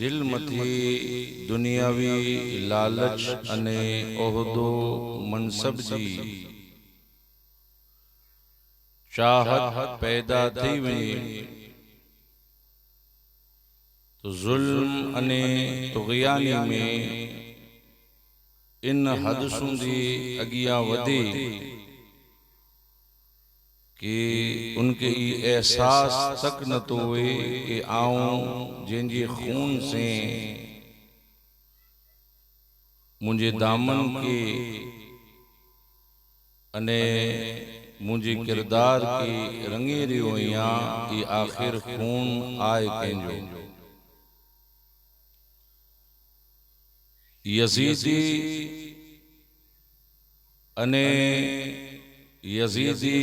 દિલ મથી દુનિયાવી લાલચ અને ઓહદો મનસબજી चाहत पैदा थी वही तो जुल्म अने तुग़यानी में इन हद सुंदी अगिया वधी कि उनके ये एहसास तक न तो हुए कि आऊं जिनके खून से मुझे दामन के अने मुझे किरदार की रंगेरी हुईया ये आखिर खून आए केंजो यजीदी अने यजीदी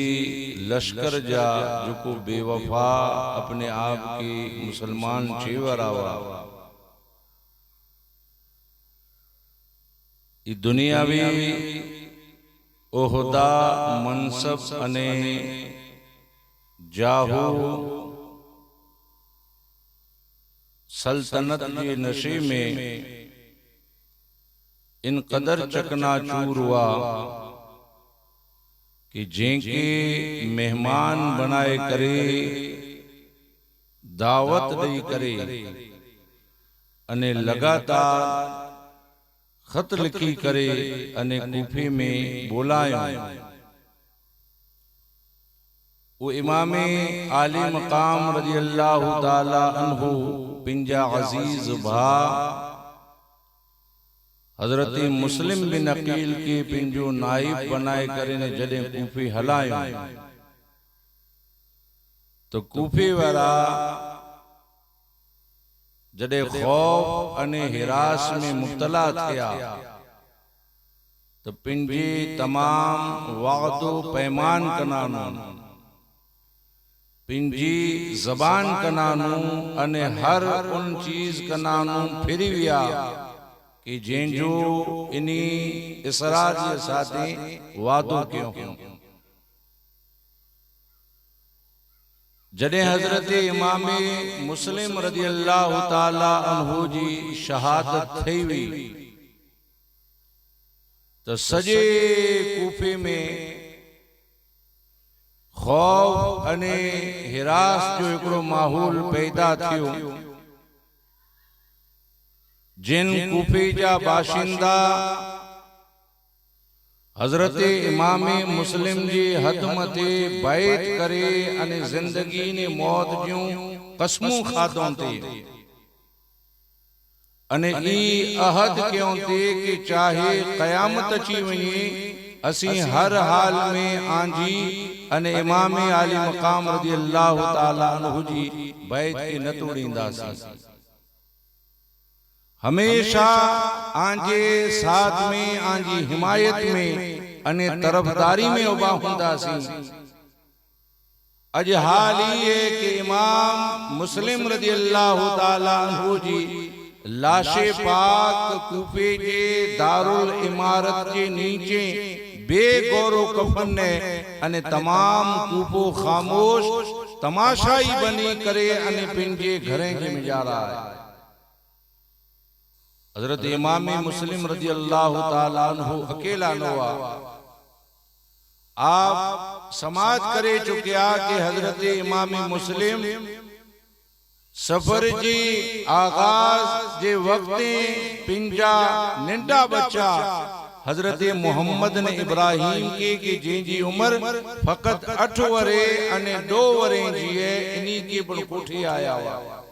लश्कर जा जो को बेवफा अपने आप की मुसलमान चेवर आवा ये दुनियावी ओहदा मनसब अने जाहू सल्तनत के नशे में इन कदर चकनाचूर हुआ कि जेके मेहमान बनाए करे दावत दई करे अने लगातार खत लिखी करे अने कूफे में बोलायो वो इमामे आली मकाम रज़ी अल्लाह ताला अन्हु पिंजा अजीज भा हजरत मुस्लिम बिन अकील के पिंजो नाइब बनाए करे ने जडे कूफे हलायो तो कूफे वाला जडे खौफ अने हिरास में मुब्तला थिया तो पिंजी तमाम वादो पैमान कनानू पिंजी जबान कनानू अने हर उन चीज कनानू फिरी विया कि जेंजो इनी इसरार के साथे वादो क्यों जडे हजरत इमाम मुस्लिम रज़ी अल्लाह ताला अन्हु जी शहादत थई हुई तो सजे कूफे में खौफ अने हिरास जो एकड़ो माहौल पैदा थियो जिन कूफे जा बाशिंदा हजरत इमाम मुस्लिम जी हद मथे बैत करे अने जिंदगी ने मौत जूं कसमूं खाधों थे अने ई अहद क्यों थे कि चाहे कयामत अची वही असी हर हाल में आंजी अने इमाम आली मकाम रज़ी अल्लाह ताला अन्हु जी बैत के न तोड़ींदासी हमेशा आंजे साथ में आंजी हिमायत में अने तरफदारी में उबा हुंदासी अज हाल ये कि इमाम मुस्लिम रज़ी अल्लाह ताला अन्हु जी लाशे पाक कूफे के दारुल इमारत के नीचे बेगौरो कफन ने अने तमाम कूफो खामोश तमाशाई बनी करे अने पिंजे घरे के मिजारा है हजरत इमाम मुस्लिम रज़ी अल्लाह ताला अन्हु अकेला न हुआ आप समाज करे चुकिया कि हजरत इमाम मुस्लिम सफर जी आगाज जे वक्त पिंजा निंडा बच्चा हजरत मोहम्मद ने इब्राहिम की जी उम्र फकत 8 वरे अने 2 वरे जी है इन्हीं की पण कोठी आया हुआ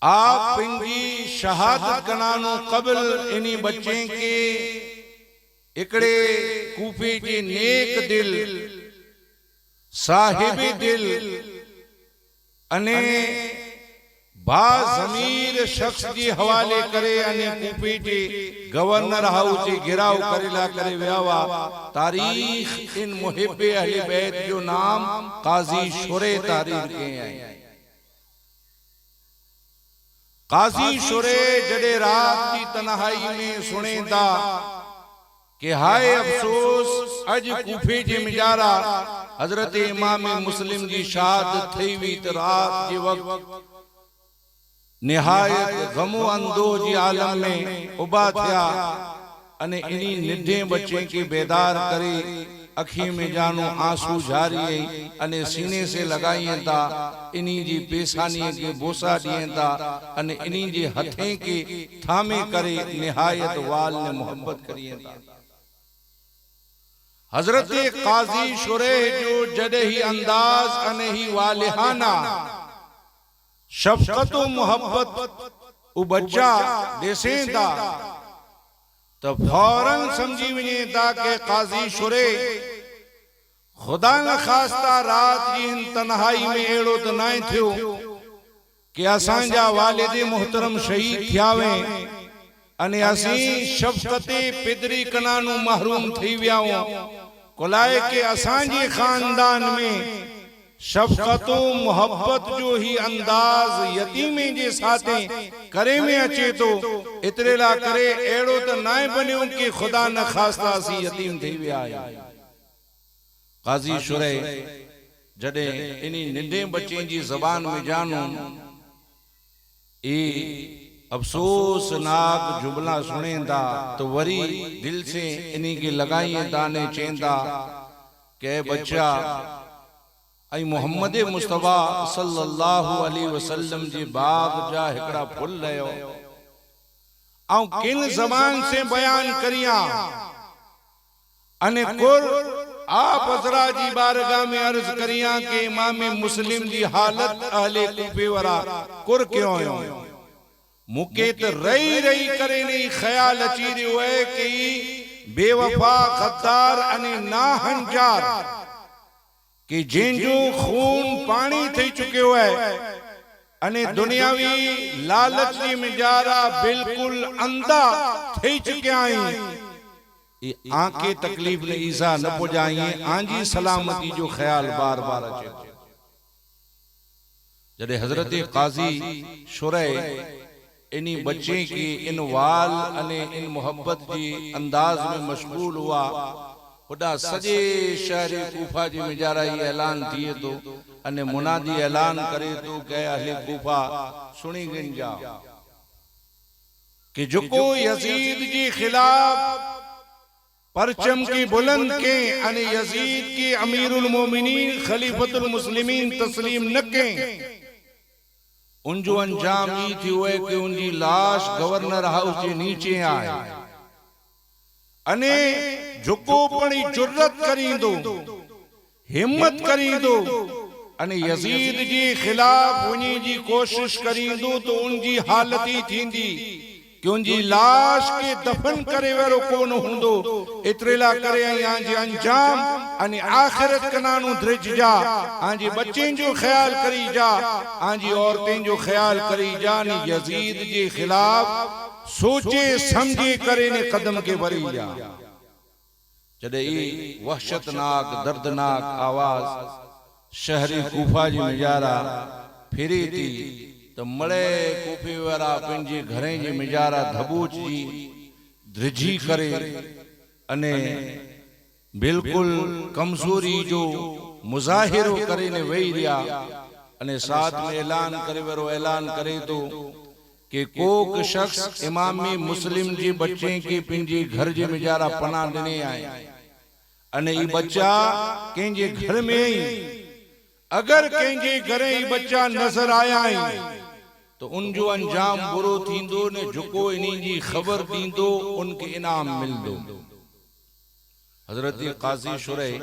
आप पिंजी शहादत कनानो कबल इन्हीं बच्चे के इकड़े कूफे के नेक दिल साहिबी दिल अने बा ज़मीर शख्स जी हवाले करे अने कूफे के गवर्नर हाउस जी गिराव करेला करे व्यावा तारीख इन मुहिब्बे अहले बैत जो नाम काजी शुरे तारीख के हैं काजी शुरे जड़े रात की तन्हाई में सुनेदा कि हाय अफसोस अज कूफे जे मिजारा हजरत इमाम मुस्लिम जी शहादत थई हुई त रात जे वक्त निहायत गमो अंदोज आलम में उबा थिया अने इनी निढे बच्चे की बेदार करी अखी में जानो आंसू जारी अने सीने से लगाइए ता इनी जी पेशानी के बोसा दिए ता अने इनी जी हथे के थामे करे निहायत वाल ने मोहब्बत करिए ता। हजरत काजी शुरैह जो जडे ही अंदाज अने ही वालिहाना शफकत मोहब्बत उ बच्चा देसेंदा तो फौरन समझी वने ता के काजी शुरैह खुदा न खास्ता रात जी इन तन्हाई में एड़ो तो ना थियो कि असांजा वालिद मोहतरम शहीद थियावे अने असी शफकते पिदरी कनानु महरूम थी वियाऊं कोलाए के असांजे खानदान में शफकतो मोहब्बत जो ही अंदाज यतीमे जे साथे करे में अचे तो इतरे ला करे एड़ो तो ना बन्यो कि खुदा न खास्ता सी यतीम थी विया। काजी शुरैह जडे इनी निंडे बच्चे जी जबान में जानू ए अफसोसनाक जुमला सुनेंदा तो वरी दिल से इन्हीं की लगाइए दाने चेंदा के बच्चा आई मोहम्मद मुस्तफा सल्लल्लाहु अलैहि वसल्लम जी बाग जा हिकड़ा फुल रहो आउ किन जबान से बयान करिया अने कुर आप हजरा जी बारगाह में अर्ज करिया के इमाम मुस्लिम जी हालत अहले कूफे वरा कुर क्यों हो मुके तो रही रही करे नहीं ख्याल अची रहो है कि बेवफा गद्दार अने नाहंजार कि जिंजो खून पानी थी चुक्यो है अने दुनियावी लालच जी मिजारा बिल्कुल अंधा थी चुक्या आई आंखें तकलीफ ने ईसा न पुजाइए आंजी सलामती जो ख्याल बार बार अचे जडे हजरत काजी शुरैह इनी बच्चे की इन वाल अने इन मोहब्बत जी अंदाज में मशगूल हुआ उड़ा सजे शहर कूफा जी मिजारा ये ऐलान दिए तो अने मुनादी ऐलान करे तो के अहले कूफा सुनी गिन जा कि जुको यजीद जी खिलाफ परचम की बुलंद के अने यजीद की अमीरुल मोमिनीन खलीफतुल मुस्लिमीन तस्लीम न के उनजो अंजाम ई थी हुए कि उनकी लाश गवर्नर हाउस के नीचे आए अने झुको पड़ी जुर्रत करी दो हिम्मत करी दो अने यजीद जी खिलाफ उन्हीं जी कोशिश करी दो तो उनकी हालत ही थींदी कि उनकी लाश के दफन करे वारो कोन हुंदो इतरे ला करे आंजी अंजाम अने आखिरत कनानु द्रिज जा आंजी बच्चें जो ख्याल करी जा आंजी औरतें जो ख्याल करी जा ने यजीद के खिलाफ सोचे समझे करे ने कदम के भरी जा जडे ई वहशतनाक दर्दनाक आवाज शहरी कूफा जी मिजारा फिरी थी तो मड़े कूफे वारा पंहिंजे घरें जी मिजारा धबूच जी ध्रिजी करे अने बिल्कुल कमजोरी जो मुजाहिरो करे ने वही रिया अने साथ में ऐलान करे वरो ऐलान करे तो कि कोक शख्स इमाम मुस्लिम जी बच्चे की पंहिंजे घर जे मिजारा पनाह दिने आए अने ई बच्चा कंहिंजे घर में ही अगर कंहिंजे घरे ही बच्चा नजर आया है तो उनजो अंजाम बुरो थींदो ने झुको इन्हीं जी खबर दींदो उनके इनाम मिलदो। हजरत काजी शुरैह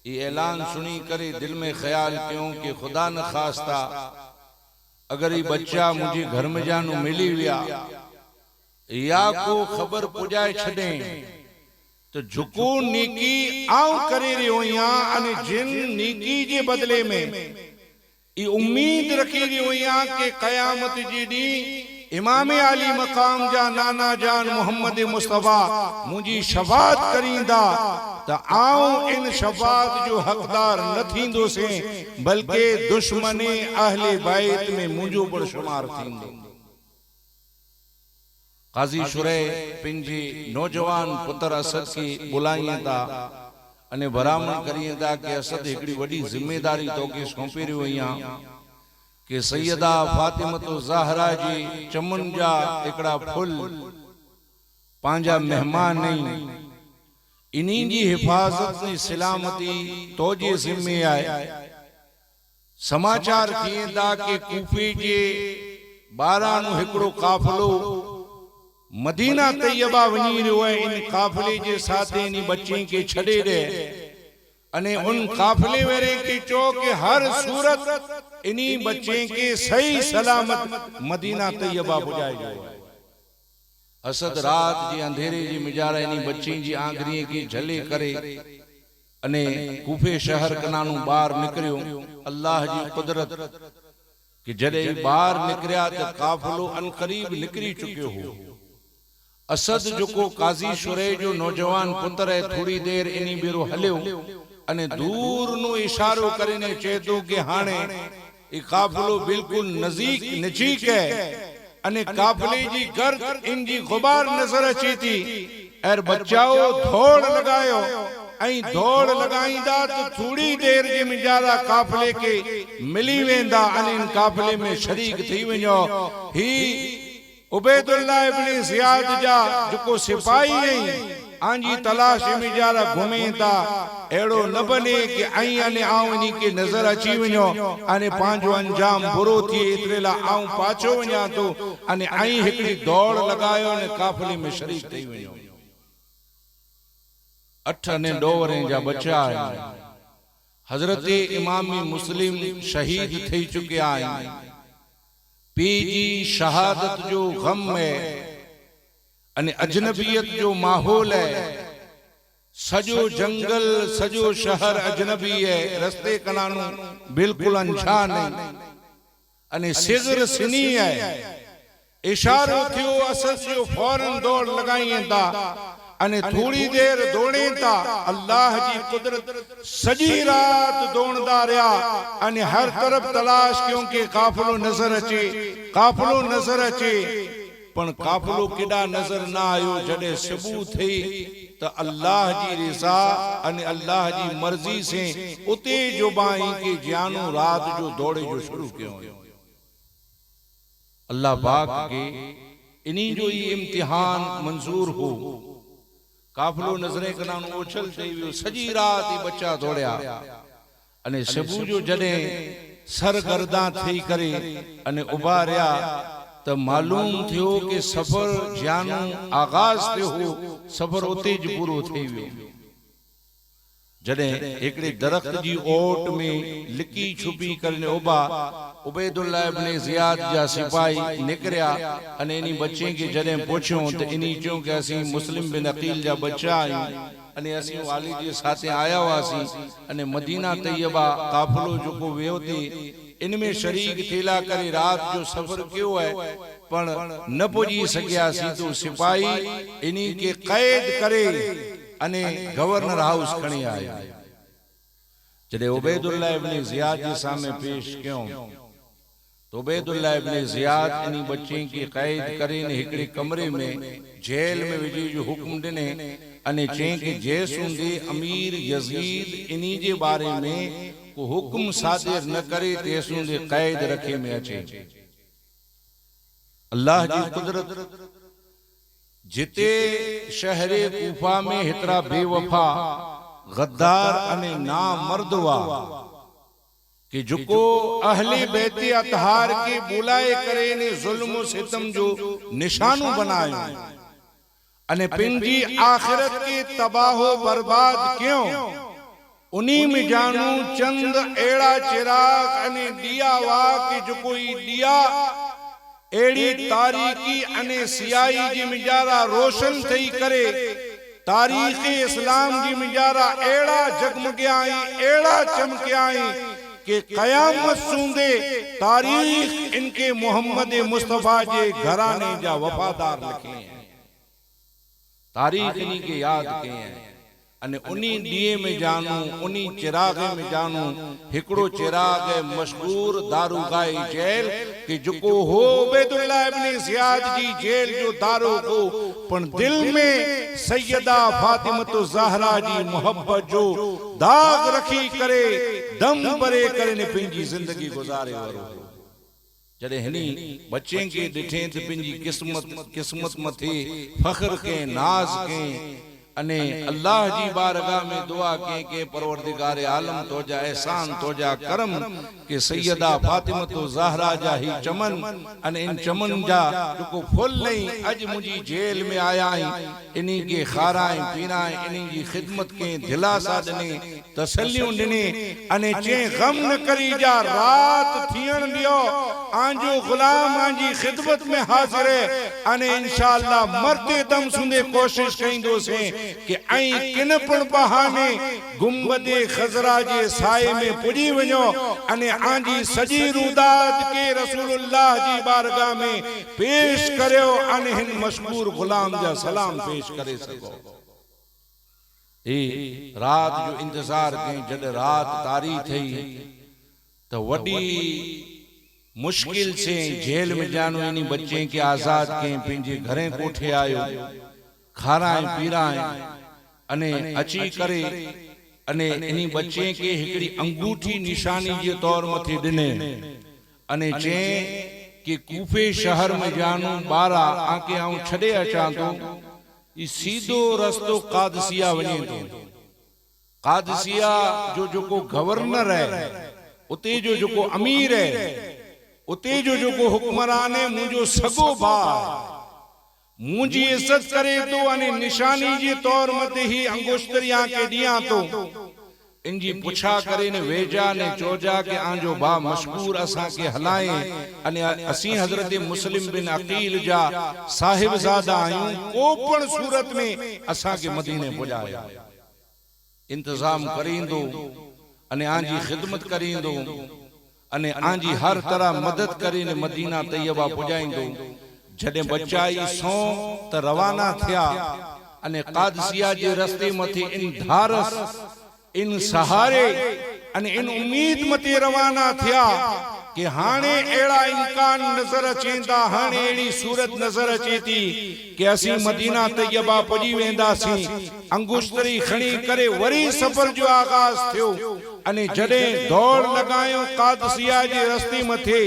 ये ऐलान सुनी करे दिल में ख्याल क्यों कि खुदा न खास्ता अगर ये बच्चा मुझे घर में जानू मिली विया या को खबर पुजाए छड़े तो झुको नेकी आउ करे रहो यहाँ अने जिन नेकी जे बदले में ये उम्मीद रखी रही यहाँ के कयामत जी दी इमाम आली मकाम जा नाना जान मोहम्मद मुस्तफा मुझी शफात करींदा तो आऊं इन शफात जो हकदार न थींदो से बल्कि दुश्मने अहले बैत में मुझो पर शुमार थींदो। काजी शुरैह पिंजी नौजवान पुत्र असद की बुलाइए ता अने भरामण करिए ता कि असद एकड़ी वडी जिम्मेदारी तो के सौंपी रही यहाँ कि सैयदा फातिमतो ज़हरा जी चमन जा एकड़ा फुल पांजा मेहमान नहीं इन्हीं जी हिफाजत ने सलामती तोजे जिम्मे आए। समाचार थिए दा के कूफे जे 12 हिकड़ो काफिलो मदीना तैयबा वनी रहियो है। इन काफिले जे साथे इन बच्चे के छड़े दे अने उन काफिले वेरे के चो के हर सूरत इन्हीं बच्चे के सही सलामत मदीना तैयबा पुजाए जो। असद रात जी अंधेरे जी मिजारा इन्हीं बच्चे जी आंगरी की झले करे अने कूफे शहर कनानु बाहर निकरियो। अल्लाह जी कुदरत कि जड़े बाहर निकरिया तो काफिलो अनकरीब निकरी चुकियो हो। असद जो काजी शुरे जो नौजवान पुत्र है थोड़ी देर इन्हीं बेरो हलियो अने दूर नो इशारो करीने चेतो के हाने ई काफिलो बिल्कुल नजीक है अने काफिले जी गर्द इन जी गुबार नजर अची थी। एर बच्चाओ दौड़ लगायो ऐं दौड़ लगाईंदा तो थोड़ी देर जे मिजारा काफिले के मिली वेंदा अने इन काफिले में शरीक थी वञो। ही उबैदुल्लाह इब्न ज़ियाद जा जो सिपाही है आंजी तलाश में जारा घुमेंदा एड़ो न बने कि आई अने आऊं इनी के नजर अची वञो अने पांजो अंजाम बुरो थी इतरेला आऊं पाछो वञा तो अने आई हिकड़ी दौड़ लगायो ने काफिले में शरीक थई वञो। 8 ने डोवरे जा बच्चा है। हजरत इमामी मुस्लिम शहीद थई चुकिया है। पी जी शहादत जो गम है अने अजनबियत जो माहौल है। सजो जंगल सजो शहर अजनबी है। रस्ते कनानु बिल्कुल अनजान नहीं अने सिगर सिनी है। इशारो थियो असद जो फौरन दौड़ लगाईंदा अने थोड़ी देर दौड़े ता अल्लाह जी कुदरत सजी रात दौड़दा रहा अने हर तरफ तलाश क्योंकि काफिलो नजर अचे पण काफिलो केडा नजर ना आयो। जडे सबू थी तो अल्लाह जी रिजा अने अल्लाह जी मर्जी से उते जो बाई के जानो रात जो दौड़े जो शुरू क्यों अल्लाह पाक के इन्हीं जो ये इम्तिहान मंजूर हो। काफिलो नजरे कनानु ओछल थई वियो। सजी रात ही बच्चा दौड़या अने सबू जो जडे सरगर्दा थई करे अने उबारया तो मालूम थियो कि सफर जानो आगाज थियो हो। सफर उते ज पूरो थी वियो। जडे एकड़े दरख्त जी ओट में लिकी छुपी करने उबैदुल्लाह इब्न ज़ियाद जा सिपाही निकरिया अने इनी बच्चे के जडे पूछो तो इनी चो कि असी मुस्लिम बिन अकील जा बच्चा आयूं अने असी वाली जे साथे आया वासी अने मदीना तैयबा काफिलो जो वियो थी इनमें शरीक थेला करे रात जो सफर क्यों है पण न पुजी सकिया सी तो सिपाही इनी के कैद करे अने गवर्नर हाउस खणी आया। जडे उबैदुल्लाह इब्न ज़ियाद के सामने पेश क्यों तो उबैदुल्लाह इब्न ज़ियाद इनी बच्चे की कैद करे ने हिकड़े कमरे में जेल में विजी जो हुक्म दिने अने चे के जेसूंदे अमीर यजीद इनी जे बारे में को हुक्म सादिर न करे तेसूंदे कैद रखे में अचे। अल्लाह जी कुदरत जिते शहरे कूफा में हितरा बेवफा गद्दार अने ना मर्दवा कि जुको अहले बैते अतहार के बुलाए करे ने जुल्म सितम जो निशानु बनायो अने पिंजी आखिरत के तबाहो बर्बाद क्यों। उन्हीं में जानू चंद एड़ा चिराग अने दिया वा कि जो कोई दिया एड़ी तारीकी अने सियाई जी मिजारा रोशन थई करे तारीख इस्लाम जी मिजारा एड़ा जगमगियाई एड़ा चमकियाई कि कयामत सूंदे तारीख इनके मोहम्मद मुस्तफा जे घराने जा वफादार लिखे हैं। तारीख इन्हीं के याद के हैं अने उन्हीं दिए में जानू उन्हीं चिराग में जानू हिकड़ो चिराग मशहूर दारूगाह जेल कि जुको हो उबैदुल्लाह इब्न ज़ियाद जी जेल जो दारो को पण दिल में सैयदा फातिमतो ज़हरा जी मोहब्बत जो दाग रखी करे दम भरे करे ने पंहिंजी जिंदगी गुजारे वरो। जॾहिं हिनी बच्चे के ॾिठे त पंहिंजी किस्मत मथे फ़ख्र के नाज़ के अने अल्लाह जी बारगाह में दुआ के परवरदिगार आलम तोजा एहसान तोजा करम के सैयदा फातिमा तो ज़हरा जा ही चमन अने इन चमन जा जो फुल नहीं अज मुझी जेल में आया इन्हीं के खाराएं पीराएं इन्हीं की खिदमत के दिलासा दने तसल्लियों दने अने चे गम न करी जा रात थियण दियो आंजो गुलाम आंजी खिदमत में हाजिर है अने इंशाअल्लाह मरते दम सुंदे कोशिश कईंदो से कि आई किन पण बहाने गुंबदे खजरा जे साए में पुजी वञो अने आंजी सजी रुदात के रसूलुल्लाह जी बारगाह में पेश करियो अने हिन मशकूर गुलाम जा सलाम पेश करे सको। ए रात जो इंतजार कई जद रात तारी थई तो वडी मुश्किल से जेल में जानो इन्हीं बच्चे के आजाद के पिंजे घरे कोठे आयो खाराएं पीराएं अने अची करे अने इन्हीं बच्चे के हिकड़ी अंगूठी निशानी जे तौर मथे दिने अने चे कि कूफे शहर में जानो बारा आके आऊं छड़े अचां तो ई सीधो रस्तो कादसिया वने तो कादसिया जो को गवर्नर है उते जो को अमीर है उते जो को हुक्मरान है मुझो सगो भा मुझी इज्जत करे तो अने निशानी जे तौर मते ही अंगुश्तरिया के दिया तो इनजी पुछा करे ने वेजा ने चोजा के आंजो बा मशहूर असा के हलाए अने असी हजरत मुस्लिम बिन अकील जा साहिबजादा आयूं कोपण सूरत में असा के मदीने पहुंचाया इंतजाम करींदो अने आंजी खिदमत करींदो अने आंजी हर तरह मदद करीने मदीना तैयबा पहुंचाईंदो। जडे बच्चा ई सो त रवाना थिया अने कादसिया जे रस्ते मथे इन धारस इन सहारे अने इन उम्मीद मथे रवाना थिया कि हाने एड़ा इम्कान नजर अचेंदा हाने एड़ी सूरत नजर अचेती कि असी मदीना तैयबा पहुंची वेंदासी अंगुश्तरी खणी करे वरी सफर जो आगाज थियो अने जडे दौड़ लगायो कादसिया जे रस्ते मथे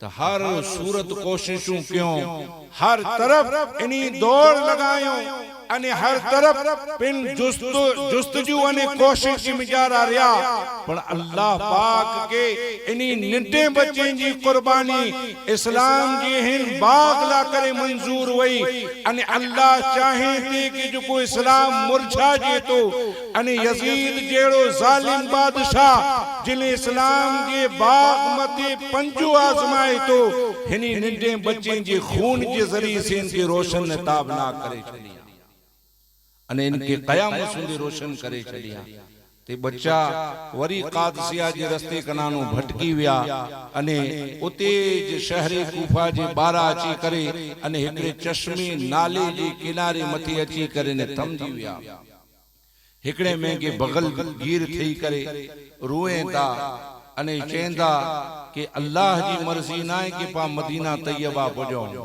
तो हर सूरत कोशिशों क्यों हर तरफ इन्हीं दौड़ लगायो अने हर तरफ पिन जुस्तजू अने कोशिश मिजारा रिया पर अल्लाह पाक के इन्हीं निंडे बच्चे जी कुर्बानी इस्लाम जी हिन बाग ला करे मंजूर हुई अने अल्लाह चाहे थे कि जो को इस्लाम मुरझा जे तो अने यजीद जेड़ो जालिम बादशाह जिने इस्लाम जे बाग मते पंजो आजमाए तो हिनी निंडे बच्चे जी खून जे जरिए से इनके रोशन ताब ना करे छलिया अने इनके कयामत सुंदे रोशन करे छलिया ते बच्चा वरी कादसिया जे रस्ते कनानो भटकी विया अने उते जे शहरे कूफा जे बारा अची करे अने हिकड़े चश्मे नाले जे किनारे मथे अची करे ने थमजी विया हिकड़े में के बगल गिर थई करे रोए ता अने चेंदा कि अल्लाह जी मर्जी ना है कि पा मदीना तैयबा पहुंचो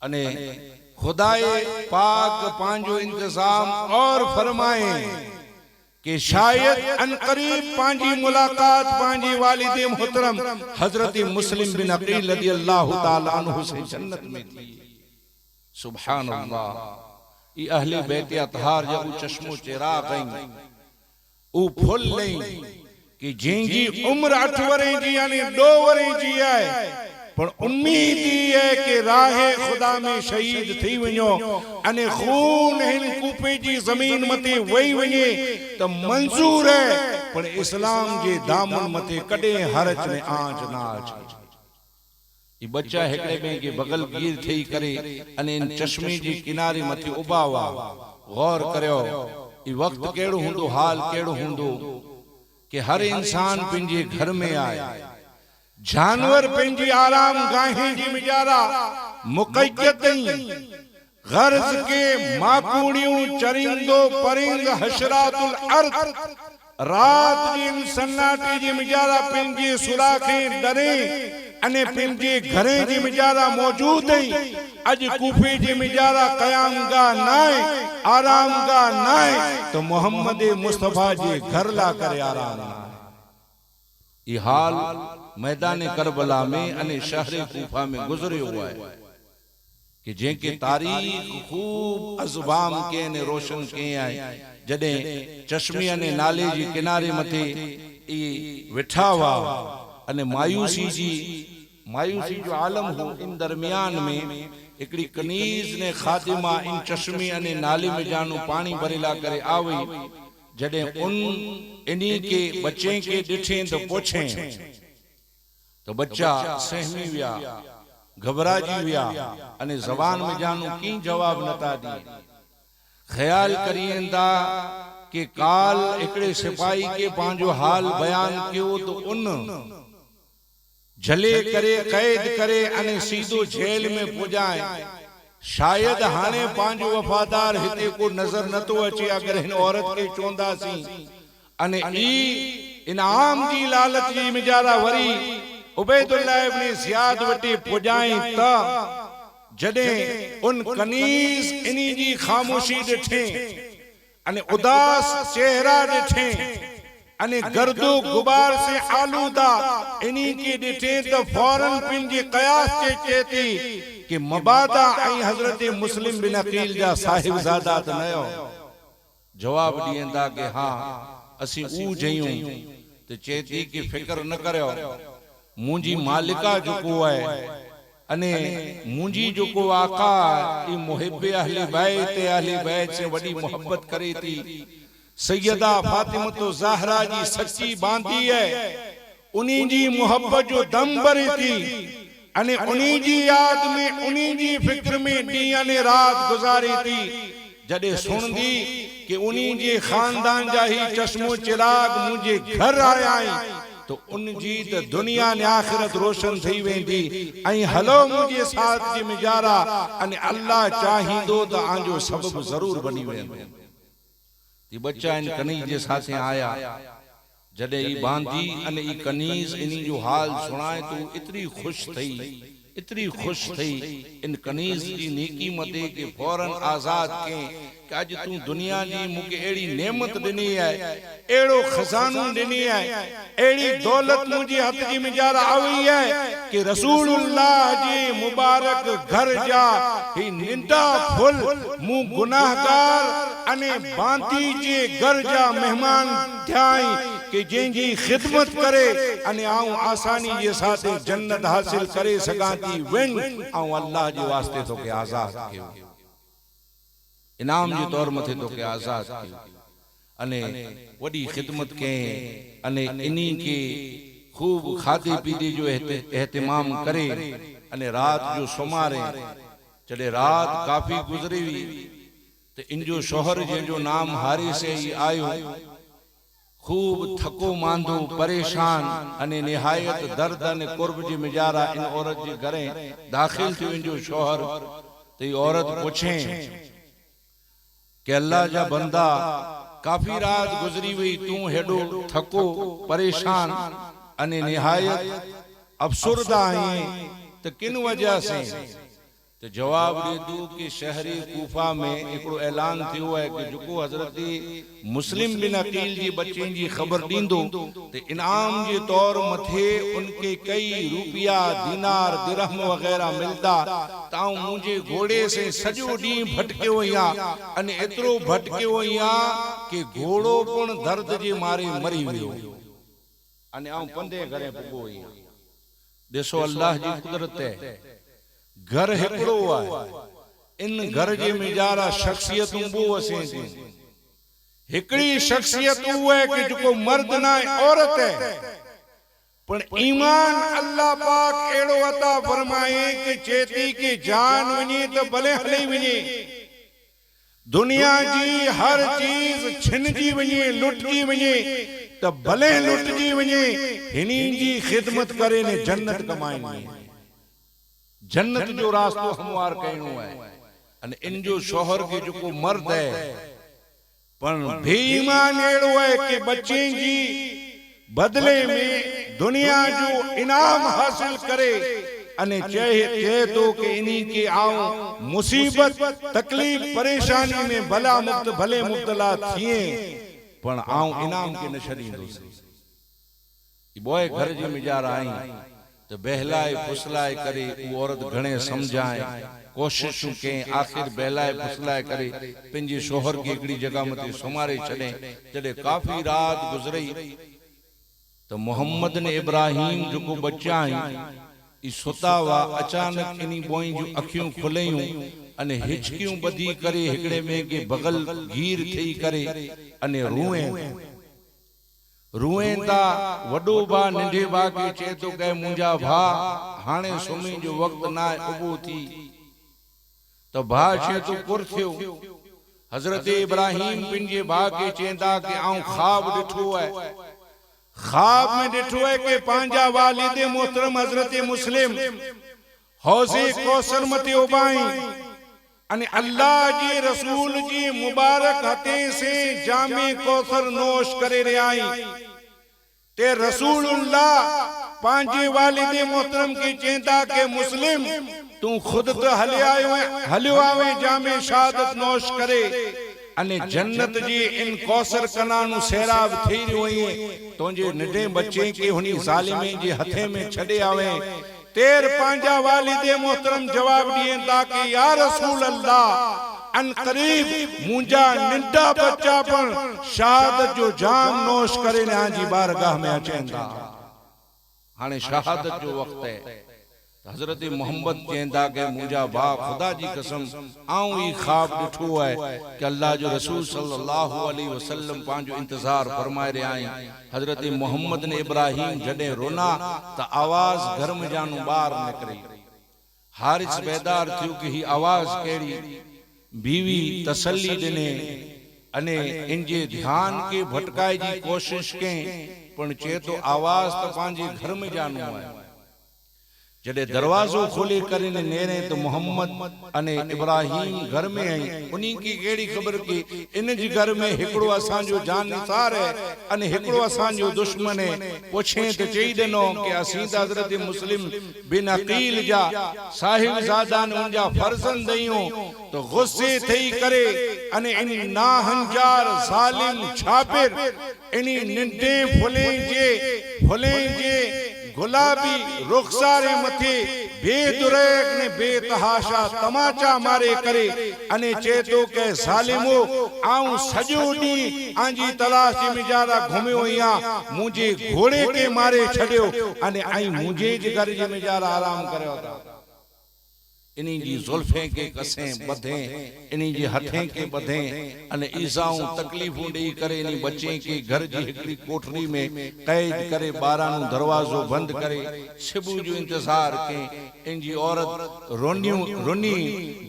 अने खुदाए पाक पांजो इंतजाम और फरमाए कि शायद अनकरीब पांजी मुलाकात पांजी वालिदे मोहतरम हजरत मुस्लिम बिन अकील रदियल्लाहु ताला अन्हु से जन्नत में थी। सुभान अल्लाह ई अहले बैत अतहार जब चश्मो चिराग गई उ फुल नहीं कि जिंजी उम्र 8 वरे जी यानी 2 वरे जी है पर उम्मीद है कि राहे खुदा में शहीद थी वञो अने खून हिन कूपे जी जमीन मते वही वञे तो मंजूर है पर इस्लाम जे दामन मते कदे हरच ने आंच ना अचे। ई बच्चा हिकड़े में के बगल गिर थई करे अने इन चश्मे जी किनारे मथे उबा हुआ गौर करियो ई वक्त केड़ो हुंदो हाल केड़ो हुंदो कि हर इंसान पिंजे घर में आए जानवर पिंजी आराम गाहें जी मिजारा मुकय्यत गर्ज के माकूड़ियों चरिंदो परिंद हशरातुल अर्द रात जी सन्नाटी जी मिजारा पिंजी सुराखें डरे अने पिंजी घरे जी मिजारा मौजूद है अज कूफे जी मिजारा कयाम गा नाए आराम गा नाए तो मोहम्मद मुस्तफा जी घर ला करे आराम ये हाल मैदान करबला में अने शहर कूफा में गुजरियो हुआ है कि जेके तारीख खूब अज़बाम के ने रोशन के आए जडे चश्मी अने नाले जी किनारे मथे ई वेठा हुआ अने मायूसी जो आलम हो इन दरमियान में एकड़ी कनीज ने खातिमा इन चश्मी अने नाले में जानू पानी भरेला करे आवी जडे उन इन्हीं के बच्चे के डिठे तो पूछे तो बच्चा सहमी विया घबराजी विया अने जबान में जानू की जवाब नता दी ख्याल करिएंदा कि काल एकड़े सिपाही के पांजो हाल बयान कियो तो उन जले करे कैद करे अने सीधो जेल में पुजाए शायद हाने पांजो वफादार हिते को नजर न तो अचे अगर इन औरत के चोंदासी अने ई इनाम जी लालच जी मिजारा वरी उबैदुल्लाह इब्न ज़ियाद वटे पुजाई ता जडे उन कनीज इनी जी खामोशी डिठे अने उदास चेहरा डिठे अने गर्दो गुबार से आलूदा इनी के डिठे तो फौरन पिंजी कयास के चेती कि मबादा आई हजरत मुस्लिम बिन अकील जा साहिबजादा त नयो जवाब दियंदा कि हां असी ऊ जयूं ते चेती की फिक्र न करयो मुंजी मालिका जुको है अने मुंजी जुको आका ई मुहिब्बे अहले बैत से बड़ी मोहब्बत करे थी सैयदा फातिमा तो ज़हरा जी सच्ची बांधी है उन्हीं जी मोहब्बत जो दम भरी थी अने उन्हीं जी याद में उन्हीं जी फिक्र में डी अने रात गुजारी थी जडे सुनदी कि उन्हीं जे खानदान जा ही चश्मो चिराग मुझे घर आया तो उन जी त दुनिया ने आखिरत रोशन थई वेंदी आई हलो मुझे साथ जी मिजारा अने अल्लाह चाहिदो त आंजो सबब जरूर बनी वेंदो ती बच्चा इन कनीज जे साथे आया जडे ई बांधी अने ई कनीज इनी जो हाल सुनाए तो इतनी खुश थई इन कनीज जी नेकी मते के फौरन आजाद के कि आज तू दुनिया जी मुके एड़ी नेमत दिनी है एड़ो खजानो दिनी है एड़ी दौलत मुझे हथ जी मिजारा आई है कि रसूलुल्लाह जी मुबारक घर जा ही निंदा फुल मु गुनाहगार अने बांती जे घर जा मेहमान थ्याई कि जेंजी खिदमत करे अने आऊं आसानी जे साथे जन्नत हासिल करे सका थी वन आऊं अल्लाह जे वास्ते तो के आजाद कियो इनाम जे तौर मथे तो के आजाद कियो अने वडी खिदमत के अने इनी के खूब खादे पीदे जो एहतिमाम करे अने रात जो सुमारे चले रात काफी गुजरी हुई तो इन जो शोहर जे जो नाम हारी से ही आयो खूब थको मांदो परेशान अने निहायत दर्द अने कुर्ब जी मिजारा इन औरत जे घरे दाखिल थियो इन जो शोहर तो ये औरत पूछे कि अल्लाह जा बंदा काफी रात गुजरी हुई तू हेडो थको परेशान अने निहायत अफसुरदा है तो किन वजह से तो जवाब दे दू कि शहरी कूफा में एकड़ो ऐलान थियो है कि जुको हजरत मुस्लिम बिन अकील जी बच्चे जी खबर दींदो ते इनाम जे तौर मथे उनके कई रुपया दिनार दिरहम वगैरह मिलता ताऊ मुझे घोड़े से सजो डी भटके होया अने एतरो भटके होया कि घोड़ो पण दर्द जे मारे मरी वियो अने आऊं पंदे घरे पुगो होया देसो अल्लाह जी कुदरत है घर हिकड़ो है इन घर जे मिजारा शख्सियतूं बो असे थी हिकड़ी शख्सियत वो है कि जो मर्द ना औरत है पर ईमान अल्लाह पाक एड़ो अता फरमाए कि चेती की जान वनी तो भले हली वनी दुनिया जी हर चीज छिन जी वनी लुट जी वनी तो भले लुट जी वनी हिनी जी खिदमत करे ने जन्नत कमाई जन्नत जो रास्तो हमवार कहनो है अने इन जो शोहर के जो मर्द है पर बेईमान एड़ो है कि बच्चे जी बदले में दुनिया जो इनाम हासिल करे अने चाहे तो कि इन्हीं के आओ मुसीबत तकलीफ परेशानी में भला मुक्त भले मुब्तला थिए पर आओ इनाम के न छॾींदुसि बोए घर जी मिजार आई तो बहलाए फुसलाए करे वो औरत घणे समझाए कोशिशूं के आखिर बहलाए फुसलाए करे पंहिंजे शोहर की हिकड़ी जगह मथे सुमारे छॾे। जॾहिं काफ़ी रात गुज़रई तो मोहम्मद ने इब्राहिम जो बचाई ई सुता हुआ अचानक इन्हीं बोई जो अखियूं खुलयूं अने हिचकियूं बधी करे हिकड़े में के बगल गीर थई करे अने रूए ता वडो बा नंढे बा के चे तो कहे मुंजा भा हाणे सुम्ही जो वक्त ना उबो थी तो भा चे तो कुर थियो। हजरत इब्राहिम पिंजे भा के चेंदा के आऊं ख्वाब ॾिठो है, ख्वाब में ॾिठो है के पांजा वालिद मोहतरम हजरत मुस्लिम हौज़े कौसर मते उबाई अने अल्लाह जी रसूल जी मुबारक हथे से जामे कौसर नोश करे रही ते रसूलुल्लाह पांजे वालिद मोहतरम के चेंदा के मुस्लिम तू खुद तो हलियो आवे जामे शहादत नोश करे अने जन्नत जी इन कौसर कनानु सैराब थी रही तुझे नंढे बच्चे के हुनी ज़ालिमे जे हथे में छड़े आवे। तेर पांजा वालिद मोहतरम जवाब दिएंदा कि या रसूल अल्लाह अन करीब मुंजा निंडा बच्चा पण शहादत जो जाम नोश करे ने जी बारगाह में अचेंदा। हाने शहादत जो वक्त है। हजरत मोहम्मद कहंदा के मुंजा बा खुदा जी कसम आऊं ई ख्वाब ॾिठो है कि अल्लाह जो रसूल सल्लल्लाहु अलैहि वसल्लम पांजो इंतजार फरमाए रहे आए। हजरत मोहम्मद ने इब्राहिम जडे रोना त आवाज घर में जानो बाहर निकरी। हारिस बेदार थियो कि ही आवाज केड़ी। बीवी तसल्ली दिने अने इनजे ध्यान के भटकाए जी कोशिश के पण चे तो आवाज तो पांजे घर में जानो है। जडे दरवाजो खोले करे नेरे तो मोहम्मद अने इब्राहिम घर में आई। उन्हीं की केड़ी खबर की इन जी घर में हिकड़ो असांजो जानसार है अने हिकड़ो असांजो दुश्मन है। पूछे तो चई देनो कि असीं हजरत मुस्लिम बिन अकील जा साहिब जादान उनजा फर्जंद दइयो तो गुस्से थई करे अने इन नाहंजार जालिम छापिर इनी निंडे फुले जे गुलाबी रुखसारे मथे बेदुरैक ने बेतहाशा तमाचा मारे करे अने चेतो के सालिमो आऊं सजो डी आंजी तलाश जी मिजारा घुमियो या मुझे घोड़े के मारे छड़ियो अने आई मुझे जे घर जी मिजारा आराम करयो था। इन्हीं जी जुल्फे के कसे बधे इन्हीं जी हथे के बधे अने ईजाऊं तकलीफूं दे करे इन्हीं बच्चे के घर जी हिकड़ी कोठरी में कैद करे बारानु दरवाजो बंद करे सिबू जो इंतजार के इन जी औरत रोनी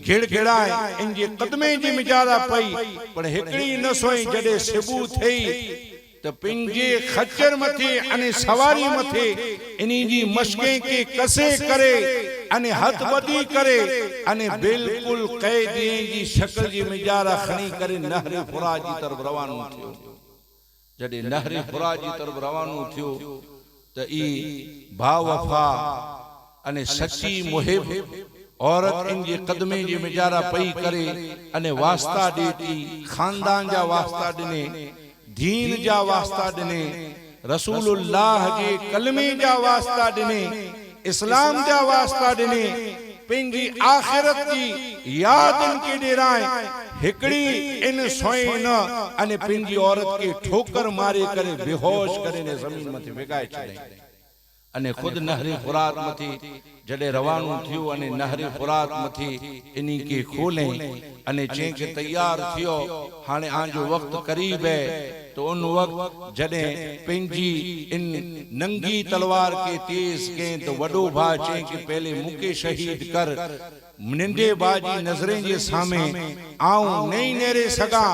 गिड़गिड़ाए इन जी कदमे जी मिजारा पई पर हिकड़ी न सोई जडे सिबू थई तो पिंजे खच्चर मथे अने सवारी मथे इन्हीं जी मशके के कसे करे अने हथ बदी करे अने बिल्कुल कैदी जी शक्ल जी मिजारा खणी करे नहरे फुरात जी तरफ रवानो थियो। जडे नहरे फुरात जी तरफ रवानो थियो तो ई भावफा अने सच्ची मुहिब औरत इन जे कदमे जी मिजारा पई करे अने वास्ता देती खानदान जा वास्ता दिने दीन जा वास्ता दिने रसूलुल्लाह जे कलमे जा वास्ता दिने इस्लाम जा वास्ता दिने पिंजी आखिरत की याद इनके डेराए हिकड़ी इन सोई न अने पिंजी औरत के ठोकर मारे करे बेहोश करे ने जमीन मथे विगाए छड़े अने खुद नहरे फुरात मथे जडे रवानो थियो अने नहरे फुरात मथे इनी के खोले अने चे के तैयार थियो हाने आजो वक्त करीब है। तो उन वक्त जडे पिंजी इन नंगी तलवार के तेज के तो वडो भा चे के पहले मुके शहीद कर निंडे बाजी नजरें जे सामे आऊं नहीं नेरे सगा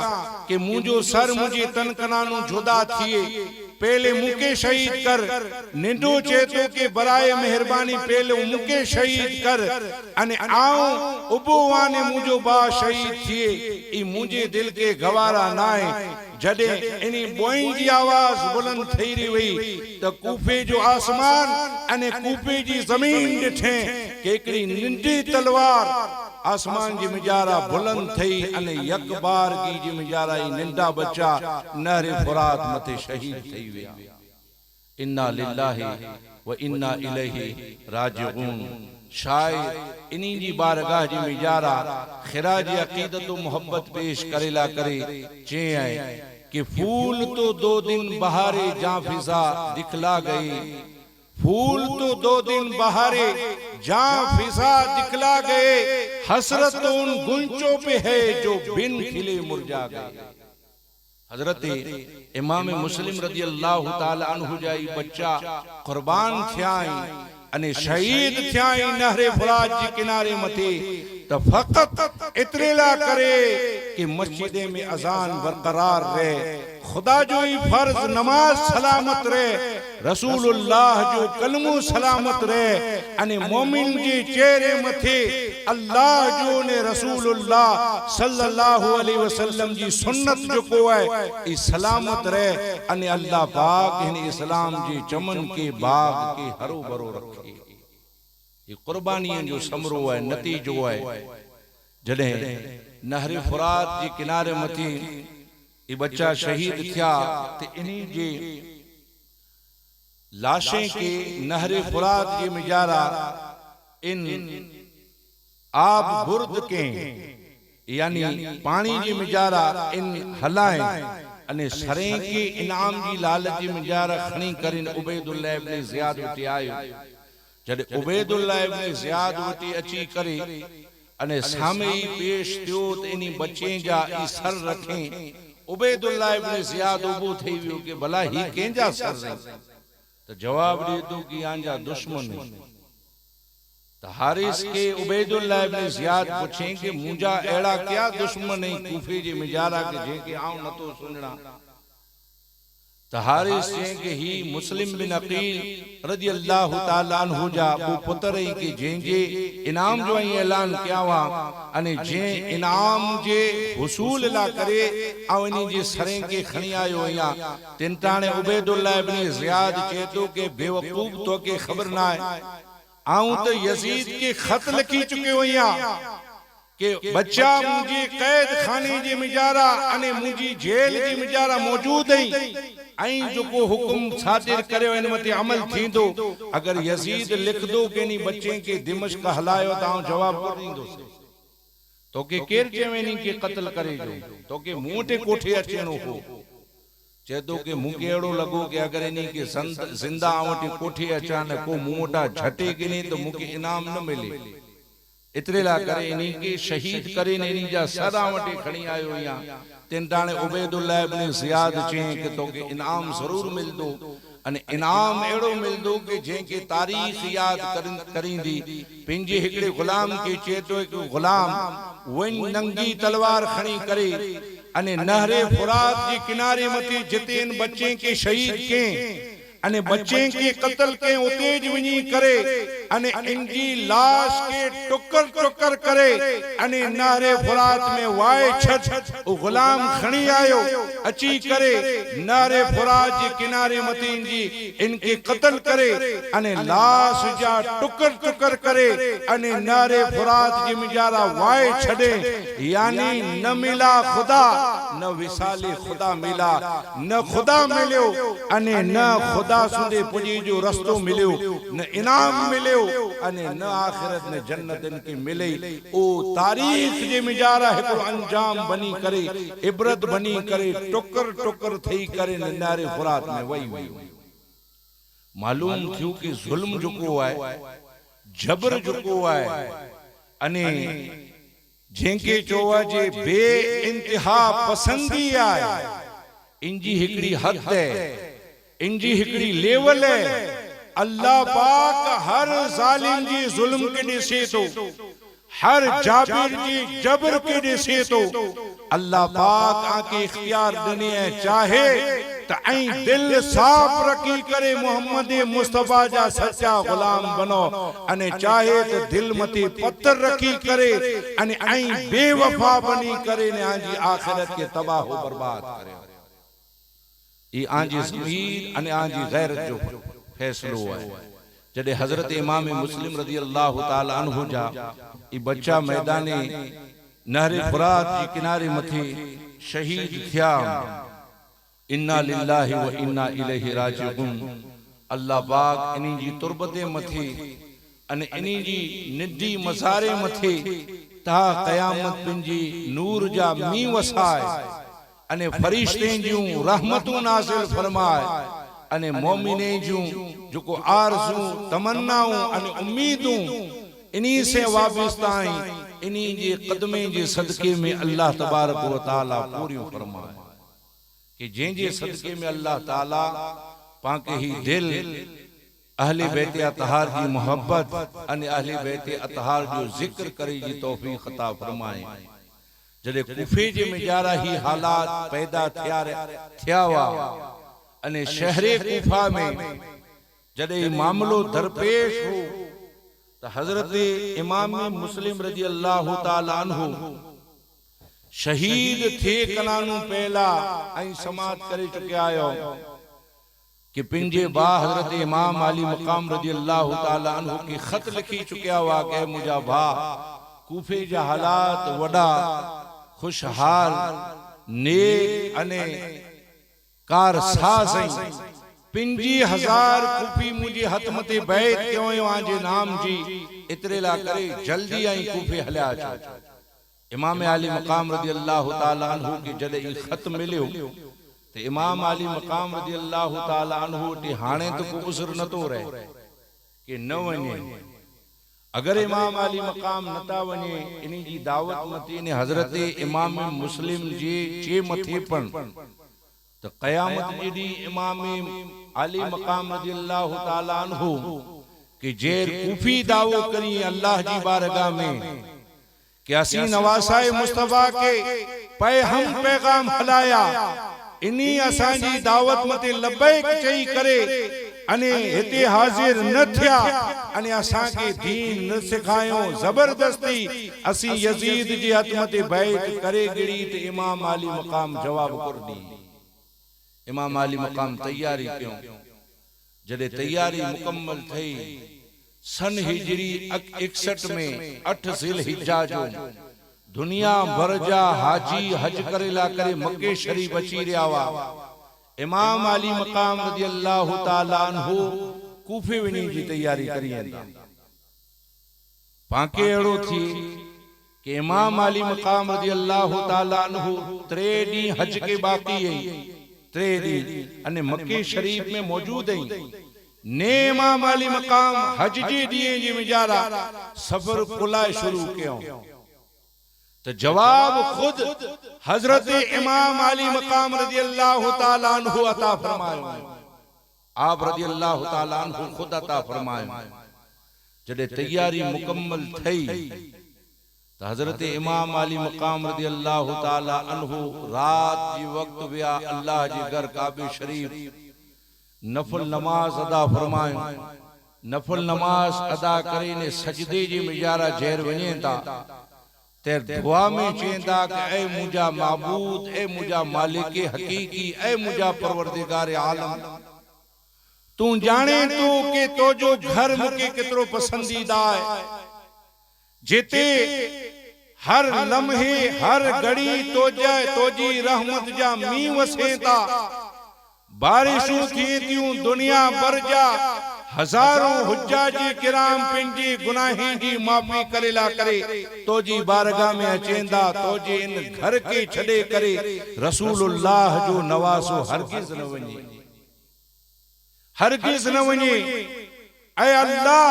के मुझो सर मुझे तन कनानु जुदा थिए पहले मुके शहीद कर निंडो चेतो के बराए मेहरबानी पहले मुके शहीद कर अने आऊं उबोवाने मुझो बा शहीद थिए ई मुझे दिल के गवारा नाए। जडे इनी बोई जी आवाज बुलंद थई रही हुई तो कूफे जो आसमान अने कूफे जी जमीन दिठे केकड़ी निंडी तलवार आसमान जी मिजारा बुलंद थई अने यक बार की जी मिजारा ई निंडा बच्चा नहरे फुरात मथे शहीद थई विया। इन्ना लिल्लाहि व इन्ना इलैहि राजिऊन। शायद इन्हीं जी बारगाह जी मिजारा खिराज अकीदत मोहब्बत पेश करेला करे चे आए कि फूल तो 2 दिन बहारे जा फिजा दिखला गए, फूल तो 2 दिन बहारे जा फिजा दिखला गए, हसरत तो उन गुंचों पे है जो बिन खिले मुरझा गए। हजरत इमाम मुस्लिम रजी अल्लाह ताला अन्हु जाई बच्चा कुर्बान थियाई अने शहीद थियाई नहरे फुरात जी किनारे मथे तो फकत इतरेला करे कि मस्जिदे में अजान बरकरार रहे, खुदा जो ही फर्ज नमाज सलामत रहे, रसूलुल्लाह जो कलमो सलामत रहे, अने मोमिन जे चेहरे मथे अल्लाह जो ने रसूलुल्लाह सल्लल्लाहु अलैहि वसल्लम जी सुन्नत जो को है ई सलामत रहे, अने अल्लाह पाक इन इस्लाम जी चमन के बाग के हरो भरो रखे। ये कुर्बानी जो समरो है नतीजो है। जडे नहरे फुरात जी किनारे मथी ये बच्चा शहीद थिया ते इन्हीं जे लाशें के नहरे फुरात जी मिजारा इन आब बुर्द के यानी पानी जी मिजारा इन हलाए अने सरें के इनाम जी लालच जी मिजारा खणी करिन उबैदुल्लाह इब्न ज़ियाद उठी आयो। जडे उबैदुल्लाह इब्न ज़ियाद उठी अची करे अने सामे ही पेश थियो त इनी बच्चे जा ई सर रखे। उबैदुल्लाह इब्न ज़ियाद उबो थई वियो के भला ही केंजा सर रहे तो जवाब दे दो कि आंजा दुश्मन है। तो हारिस के उबैदुल्लाह इब्न ज़ियाद पूछे कि मुंजा एड़ा क्या दुश्मन है कूफे जे मिजारा के जे के आऊं नतो सुनना। तो हारिस जे के ही मुस्लिम बिन अकील रजी अल्लाह ताला अन्हु जा वो पुत्र ही के जे जे इनाम जो ऐलान किया वा अने जे इनाम जे हुसूल ला करे आवनी जे सरें के खणी आयो या तिनटाणे उबैदुल्लाह इब्न ज़ियाद चेतो के बेवकूफ तो के खबर ना है आऊं तो यजीद के खत लिखी चुके हुआ के बच्चा मुझे कैद खाने जी मिजारा अने मुझी जेल जी मिजारा मौजूद है आई जो को हुक्म सादिर करे इन मते अमल थींदो। अगर यजीद लिख दो के नी बच्चे के दिमश्क हलायो ताऊ जवाब कर दींदो तो के केर चवेनी के कत्ल करे जो तो के मोटे कोठे अचणो हो चेदो के मुके एड़ो लगो के अगर इन्हीं के जिंदा आवटी कोठे अचानक को मोटा झटे के नहीं तो मुके इनाम न मिले इतरे ला करे इन्हीं के शहीद करे ने इन्हीं जा सर आवटी खणी आयो या तिन ताणे उबैदुल्लाह इब्न ज़ियाद चे के तो के इनाम जरूर मिल दो अने इनाम एड़ो मिल दो के जे के तारीख याद करिंदी पिंजे हिकड़े गुलाम के चेतो के गुलाम वन नंगी तलवार खणी करे अने नहरे फुरात जी किनारे मथे जितेन बच्चे के शहीद के अने बच्चे के कत्ल के उतेज वनी करे अने इनकी लाश के टुकर टुकर करे अने नहरे फुरात में वाए छत गुलाम खणी आयो अची करे नहरे फुरात जी किनारे मथे जी इनके कत्ल करे अने लाश जा टुकर टुकर करे अने नहरे फुरात जी मिजारा वाए छड़े यानी न मिला खुदा न विसाले खुदा मिला न खुदा मिलो अने न खुदा सुदे पुजी जो रस्तो मिलो न इनाम मिलो अने न आखिरत ने जन्नत इनके मिले ओ तारीख जे मिजारा है को अंजाम बनी करे इबरत बनी करे टुकर टुकर थई करे नारे फुरात में वही हुई। मालूम थियो कि जुल्म जुको है जबर जुको है अने जेके चोवा जे बे इंतहा पसंदी आए इंजी हिकड़ी हद है इंजी हिकड़ी लेवल है। अल्लाह पाक हर जालिम जी जुल्म के दिसे तो हर जाबिर जी जबर के दिसे तो अल्लाह पाक आके इख्तियार देने चाहे तो आई दिल साफ रखी करे मोहम्मद मुस्तफा जा सच्चा गुलाम बनो अने चाहे तो दिल मती पत्थर रखी करे अने आई बेवफा बनी करे ने आजी आखिरत के तबाह हो बर्बाद करे। ये आजी ज़मीर अने आजी गैरत जो फैसलो है। जडे हजरत इमाम मुस्लिम रजी अल्लाह ताला अन्हु जा ये बच्चा मैदाने नहरे फुरात के किनारे मथे शहीद थिया इन्ना लिल्लाहि व इन्ना इलैहि राजिऊन अल्लाह पाक इन्ही जी तुरबते मथे अने इन्ही जी निधी मज़ारे मथे ता क़यामत पिंजी नूर जा मी वसाए अने फरिश्ते जूं रहमतूं नाज़िल फरमाए अने मोमिने जूं जो आरज़ू तमन्नाऊं अने उम्मीदूं इन्ही से वाबस्ता इन्ही जे कदमे जे सदके में अल्लाह तबारक व तआला पूरी फरमाए कि जे सदके में अल्लाह ताला पाके ही दिल अहले बैत अतहार की मोहब्बत अने अहले बैत अतहार जो जिक्र करे जी तौफीक अता फरमाए। जडे कूफे जे में जारा ही हालात पैदा थिया वा अने शहरे कूफा में जडे मामलो दरपेश हो तो हजरत इमाम मुस्लिम रजी अल्लाह ताला अन्हु शहीद थे कनानू पहला ऐं समात करे चुके आयो कि पिंजे बा हजरत इमाम अली मकाम रजी अल्लाह ताला अन्हु के खत लिखी चुकिया हुआ के मुझा भा कूफे जा हालात वडा खुशहाल नेक अने कार साज़ पिंजी 1000 कूफी मुझे हथ मते बैत क्यों आजे नाम जी इतरे ला करे जल्दी आई कूफे हल्या अचो। इमाम अली मकाम रजी अल्लाह ताला अन्हु के जडे ई खत मिलियो ते इमाम अली मकाम रजी अल्लाह ताला अन्हु टे हाणे तो को उज़र नतो रहे कि न वने अगर इमाम अली मकाम नता वने इनी जी दावत मती ने हजरत इमाम मुस्लिम जी चे मथे पण तो क़यामत जी इमाम अली मकाम रजी अल्लाह ताला अन्हु कि जेर कूफी दावो करी अल्लाह जी बारगाह में कि असी नवासाए मुस्तफा के पे हम पैगाम हलाया इन्ही असांजी दावत मते लबैक चई करे अने हिते हाजिर न थिया अने असां के दीन न सिखायो जबरदस्ती असी यजीद जी हथ मते बैत करे गिड़ी ते इमाम अली मकाम जवाब कर दी। इमाम अली मकाम तैयारी क्यों जडे तैयारी मुकम्मल थई सन हिजरी 61 में 8 ज़िलहिज्जा जो दुनिया भर जा हाजी हज करेला करे मक्के शरीफ अची रहा वा इमाम अली मकाम रजी अल्लाह ताला अन्हु कूफे वनी जी तैयारी करी पाके एड़ो थी कि इमाम अली मकाम रजी अल्लाह ताला अन्हु 3 डी हज के बाकी है 3 डी अने मक्के शरीफ में मौजूद है ने इमाम अली मकाम हज जी दिए जी मिजारा सफर कुलाए शुरू क्यों तो जवाब खुद हजरत इमाम अली मकाम रजी अल्लाह ताला अन्हु अता फरमायो। आप रजी अल्लाह ताला अन्हु खुद अता फरमायो जडे तैयारी मुकम्मल थई तो हजरत इमाम अली मकाम रजी अल्लाह ताला अन्हु रात जी वक्त विया अल्लाह जी घर काबे शरीफ नफल नमाज अदा फरमायो। नफल नमाज अदा करे ने सजदे जी मिजारा जेर वने ता ते दुआ में चेंदा कि ए मुझा माबूद ए मुझा मालिक हकीकी ए मुझा परवरदिगार आलम तू जाने तो के तो जो घर मुके कितरो पसंदीदा है जेते हर लम्हे हर घड़ी तो जी रहमत जा मी वसेता बारिशों थी तियूं दुनिया भर जा हजारों हुज्जाजी किराम पिंजी गुनाही जी माफी करेला करे तो जी बारगाह में अचेंदा तो जी इन घर के छड़े करे रसूलुल्लाह जो नवासो हरगिज न वने ऐ अल्लाह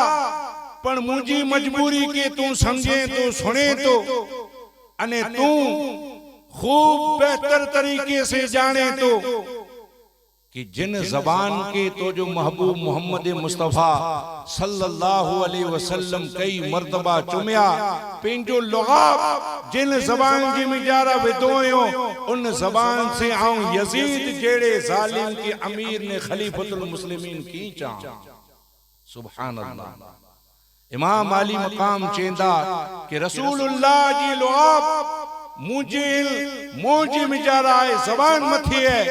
पण मुझी मजबूरी के तू समझे तो सुने तो अने तू खूब बेहतर तरीके से जाने तो कि जिन जबान के तो जो महबूब मोहम्मद मुस्तफा सल्लल्लाहु अलैहि वसल्लम कई मर्तबा चुमया पेंजो लुगाब जिन जबान जी मिजारा विदोयो उन जबान से आऊं यजीद जेड़े जालिम के अमीर ने खलीफतुल मुस्लिमीन की चा सुभान अल्लाह। इमाम अली मकाम चेंदा कि रसूलुल्लाह जी लुगाब मुझे मिजारा है जबान मथी है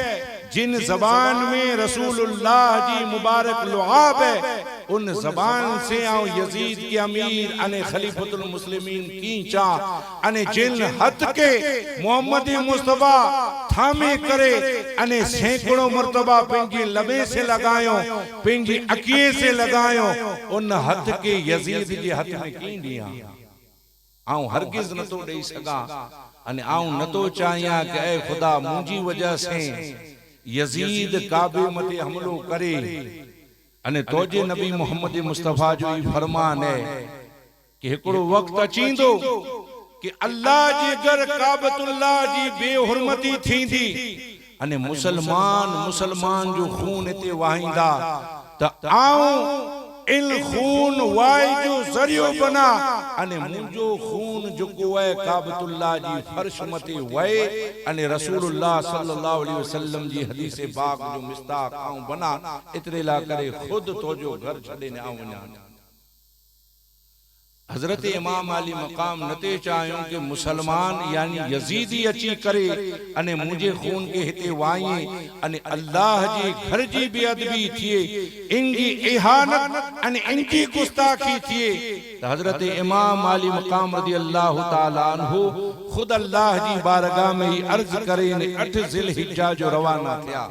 जिन जबान में रसूलुल्लाह जी मुबारक लुआब है उन जबान से आओ यजीद के अमीर अने खलीफतुल मुस्लिमीन कीचा अने जिन हथ के मोहम्मद मुस्तफा थामे करे अने सैकड़ों मर्तबा पंजी लबे से लगायो पंजी अकिए से लगायो उन हथ के यजीद के हथ में की दिया आऊं हरगिज न तो दे सका अने आऊं न तो चाहिया कि ऐ खुदा मुंजी वजह से यजीद काबे मते हमलो करे अने तोजे नबी मोहम्मद मुस्तफा जो ई फरमान है कि एकड़ो वक्त अचींदो कि अल्लाह जी घर काबतुल्लाह जी बेहुरमती थींदी अने मुसलमान जो खून इते वाहिंदा त आऊं इन खून वाई जो जरियो बना अने मुंजो खून जो है काबतुल्लाह जी फर्श मते वए अने रसूलुल्लाह सल्लल्लाहु अलैहि वसल्लम जी हदीस पाक जो मिस्ताक आऊं बना इतने ला करे खुद तो जो घर छडे ने आऊं वना हजरत इमाम अली मकाम नते चाहूं कि मुसलमान यानी यजीदी अची करे अने मुझे खून के हिते वाई अने अल्लाह जी घर जी बेअदबी थिए इनकी इहानत अने इनकी गुस्ताखी थिए तो हजरत इमाम अली मकाम रदी अल्लाह ताला अन्हु खुद अल्लाह जी बारगाह में ही अर्ज करे ने 8 ज़िलहिज्जा जो रवाना थिया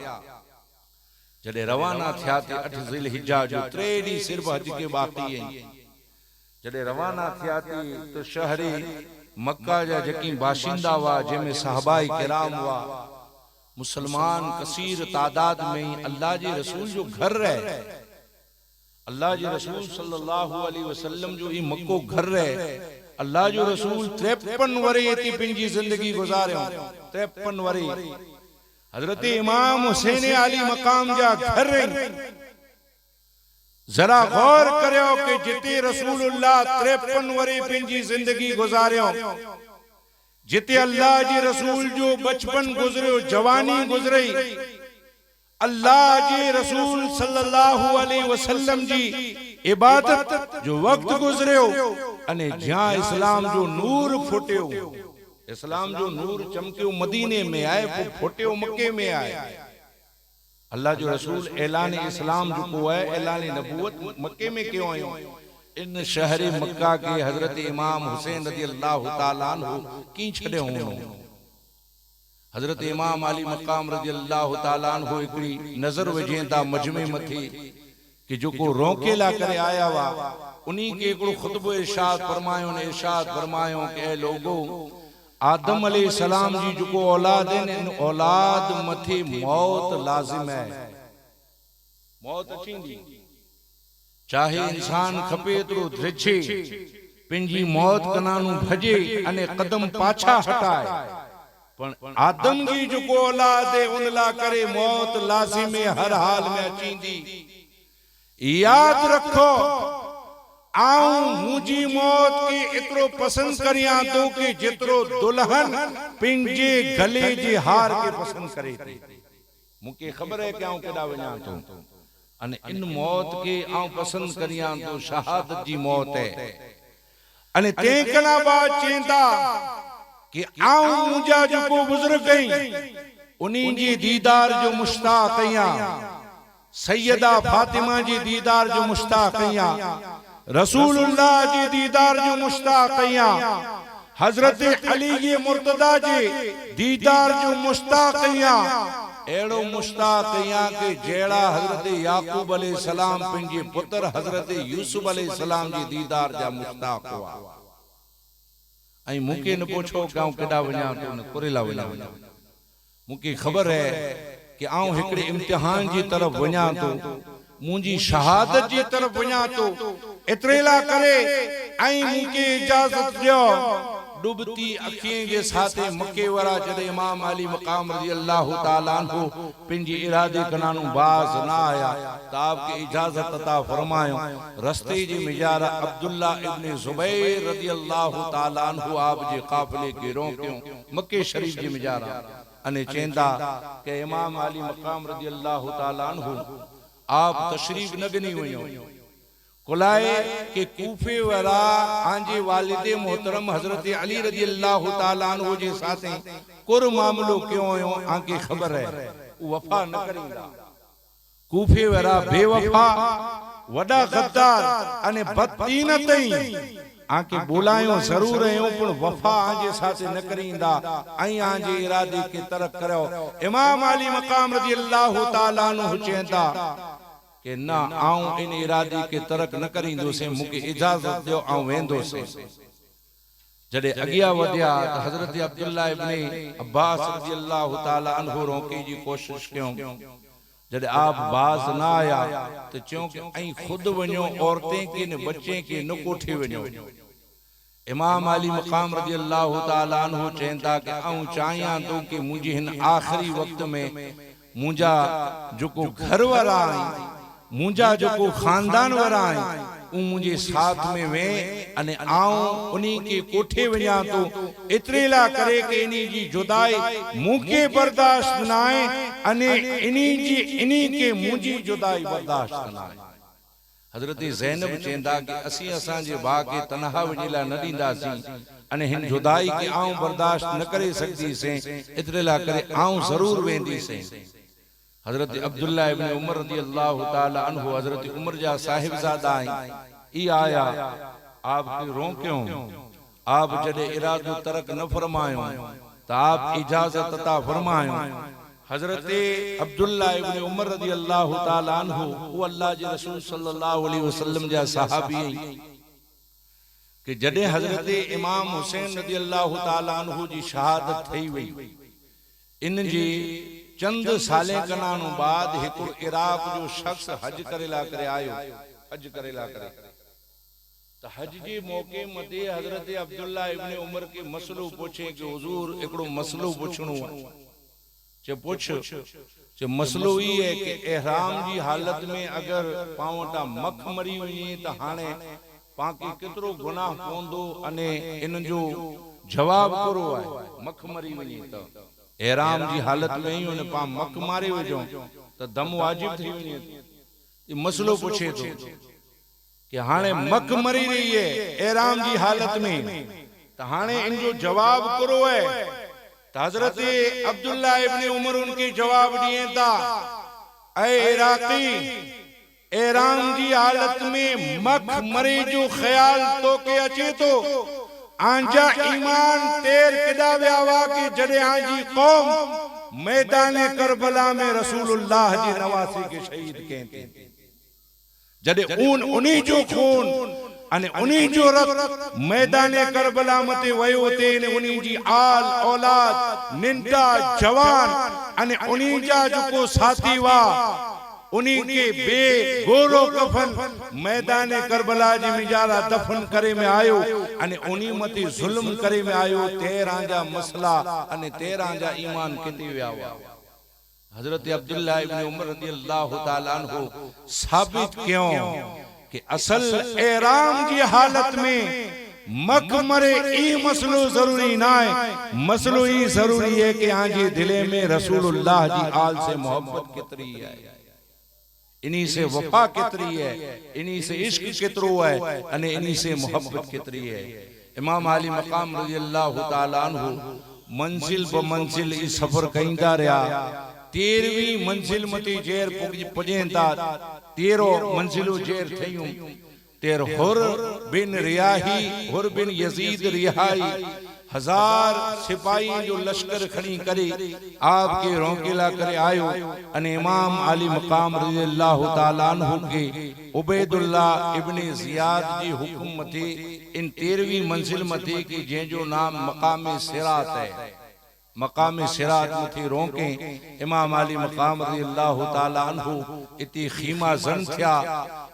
जडे रवाना थिया ते 8 ज़िलहिज्जा जो 3 डी सिर्फ हज के बाकी है जडे रवाना थिया तो शहरी मक्का जा जकी बाशिंदा हुआ जंहिंमें सहाबाई किराम हुआ मुसलमान कसीर तादाद में अल्लाह जे रसूल जो घर रहे अल्लाह जे रसूल सल्लल्लाहु अलैहि वसल्लम जो ई मक्को घर रहे अल्लाह जो रसूल 53 वरे इति पंजी जिंदगी गुजारियो 53 वरे हजरत इमाम हुसैन अली मकाम जा घर रहे जरा गौर करो कि जिते रसूलुल्लाह 53 वरे पंजी जिंदगी गुजारियो जिते अल्लाह जी रसूल जो बचपन गुजरियो जवानी गुजरी अल्लाह जी रसूल सल्लल्लाहु अलैहि वसल्लम जी इबादत जो वक्त गुजरियो अने जहां इस्लाम जो नूर फुटियो इस्लाम जो नूर चमकियो मदीने में आए वो फुटियो मक्के में आए अल्लाह जो रसूल ऐलान इस्लाम जो है ऐलान नबूवत मक्के में क्यों आयो इन शहर मक्का के हजरत इमाम हुसैन रज़ी अल्लाह ताला अन्हु की छड़े हो हजरत इमाम अली मकाम रज़ी अल्लाह ताला अन्हु एकड़ी नजर वजेंदा मजमे मथी कि जो को रोकेला करे आया वा उन्हीं के एकड़ो खुतबो इरशाद फरमायो ने इरशाद फरमायो के लोगो आदम अलैहिस्सलाम जी जो औलाद है इन औलाद मथे मौत लाजिम है मौत अचींदी चाहे इंसान खपे तो ध्रिछे पिंजी मौत कनानु भजे अने कदम पाछा हटाए पण आदम जी जो औलाद है उन ला करे मौत लाजिम है हर हाल में अचींदी याद रखो आऊं मुझी मौत के इतरो पसंद करिया तो कि जितरो दुल्हन पिंजे गले जी हार के पसंद करे थी मुके खबर है कि आऊं केडा वणा तो अने इन मौत के आऊं पसंद करिया तो शहादत जी मौत है अने ते कला बाद चेंदा कि आऊं मुजा जो को बुजुर्ग गई उन्हीं जी दीदार जो मुश्ताक कया सैयदा फातिमा जी दीदार जो मुश्ताक कया रसूलुल्लाह जी दीदार जो मुश्ताक कया हजरत अली मुर्तदा जी दीदार जो मुश्ताक कया एड़ो मुश्ताक कया के जेड़ा हजरत याकूब अलैहिस्सलाम पंजे पुत्र हजरत यूसुफ अलैहिस्सलाम जी दीदार जा मुश्ताक हुआ आई मुके न पूछो गांव केडा वणा तो न कुरेला वणा मुके खबर है कि आऊं एकड़े इम्तिहान जी तरफ वणा तो मुंजी शहादत जी तरफ वणा तो इतरेला करे आई मुके इजाजत दियो डूबती अखियों के साथे मक्के वारा जदे इमाम अली मकाम रज़ी अल्लाह ताला अन्हु पिंजी इरादे कनानु बाज ना आया तो आपके इजाजत अता फरमायो रस्ते जी मिजारा अब्दुल्ला इब्ने जुबैर रज़ी अल्लाह ताला अन्हु आप जे काफिले के रोक्यो मक्के शरीफ जी मिजारा अने चेंदा के इमाम अली मकाम रज़ी अल्लाह ताला अन्हु आप तशरीफ न गनी वयो कुलाए के कूफे वाला आंजे वालिदे मोहतरम हजरत अली रज़ी अल्लाह ताला अन्हु जे साथे कुर मामलो क्यों आयो आके खबर है वफा न करींदा। कूफे वारा बेवफा वडा गद्दार अने बदतीन तई आके बोलायो जरूर आयो पण वफा आजे साथे न करींदा आई आजे इरादे के तरक करो। इमाम अली मकाम रज़ी अल्लाह ताला अन्हु चेंदा के ना आऊं इन इरादे के तरक न करींदो से मुके इजाजत दियो आऊं वेंदो से। जडे अगिया वधिया हजरत अब्दुल्ला इब्न अब्बास रज़ी अल्लाह ताला अन्हु रोके जी कोशिश क्यों। जब आप बास ना आया तो चूं कि आई खुद वनो औरतें के न बच्चे के न कोठे वनो। इमाम अली मकाम रज़ी अल्लाह ताला अन्हु चेंदा कि आऊं चाहियां तो कि मुझे हिन आखिरी वक्त में मुझा जो घर वारा मुझा जो खानदान वारा मुझे साथ में वे अने आऊं उन्हीं के कोठे वञा तो इतरेला करे के इन्हीं जी जुदाई मुके बर्दाश्त न आए अने इन्हीं के मुझी जुदाई बर्दाश्त न आए। हजरत ज़ैनब चेंदा कि असी असां जे भा के तनहा वञेला न दींदासी अने हिन जुदाई के आऊं बर्दाश्त न करे सकदी से इतरेला करे आऊं जरूर वेंदी से। हजरत अब्दुल्ला इब्न उमर रज़ी अल्लाह ताला अन्हु हजरत उमर जा साहिबजादा ई आया आप रो क्यों। आप जडे इरादो तरक न फरमायो तो आप इजाजत अता फरमायो। हजरत अब्दुल्ला इब्न उमर रज़ी अल्लाह ताला अन्हु वो अल्लाह जे रसूल सल्लल्लाहु अलैहि वसल्लम जा सहाबी कि जडे हजरत इमाम हुसैन रज़ी अल्लाह ताला अन्हु जी शहादत थई वई इन जी चंद साले कनानु बाद हिकु इराक जो शख्स हज करेला करे आयो। हज करेला करे तो हज जे मौके मते हजरत अब्दुल्ला इब्न उमर के मसलो पूछे कि हुजूर एकड़ो मसलो पूछणो चे पूछ चे मसलो ई है कि इहराम जी हालत में अगर पावटा मख मरी वई तो हाने पाके कितरो गुनाह पोंदो अने इन जो जवाब करो है मख मरी वई तो एहराम जी हालत में ही उन पा मक मारे वजो तो दम वाजिब थी वनी। ये मसलो पूछे तो कि हाने मक मरी रही है एहराम जी हालत में तो हाने इन जो जवाब करो है। तो हजरत अब्दुल्ला इब्न उमर उनके जवाब दिए था ऐ इराकी एहराम जी हालत में मक मरे जो ख्याल तो के अचे तो आंजा ईमान तेर किदा व्यावा की जड़े आंजी कौम मैदान करबला में रसूलुल्लाह जी नवासी के शहीद कहते जड़े उन्हीं जो खून अने उन्हीं जो रक्त मैदान करबला मते वयो ते ने उन्हीं जी आल औलाद निंदा जवान अने उन्हीं जा जो को साथी वा उन्हीं के बे गोरो कफन मैदान करबला जी मिजारा दफन करे में आयो अने उन्हीं मती जुल्म करे में आयो। 13 जा मसला अने 13 जा ईमान किती व्यावा। हजरत अब्दुल्ला इब्न उमर रज़ी अल्लाह ताला अन्हु साबित क्यों कि असल एहराम की हालत में मक मरे ई मसलो जरूरी ना है। मसलो ई जरूरी है कि आजी दिले में रसूलुल्लाह जी आल से मोहब्बत कितरी है, इन्हीं से वफा कितरी है, इन्हीं से इश्क कितरो है अने इन्हीं से मोहब्बत कितरी है। इमाम अली मकाम रज़ी अल्लाह ताला अन्हु मंजिल ब मंजिल ई सफर कईंदा रहा। 13वीं मंजिल मती जेर पुजेंदा 13 मंजिलो जेर थयूं। तेर हुर बिन रियाही हुर बिन यजीद रिहाई 1000 सिपाही जो लश्कर खड़ी करी आपके रोकेला करे आयो अने इमाम अली मकाम रज़ी अल्लाह ताला अन्हु के उबैदुल्ला इब्न जियाद जी हुक्म मथे इन 13वीं मंजिल मथे की जे जो नाम मकाम सिरात है। मकाम सिरात मथे रोके इमाम अली मकाम रज़ी अल्लाह ताला अन्हु इति खीमा जन थिया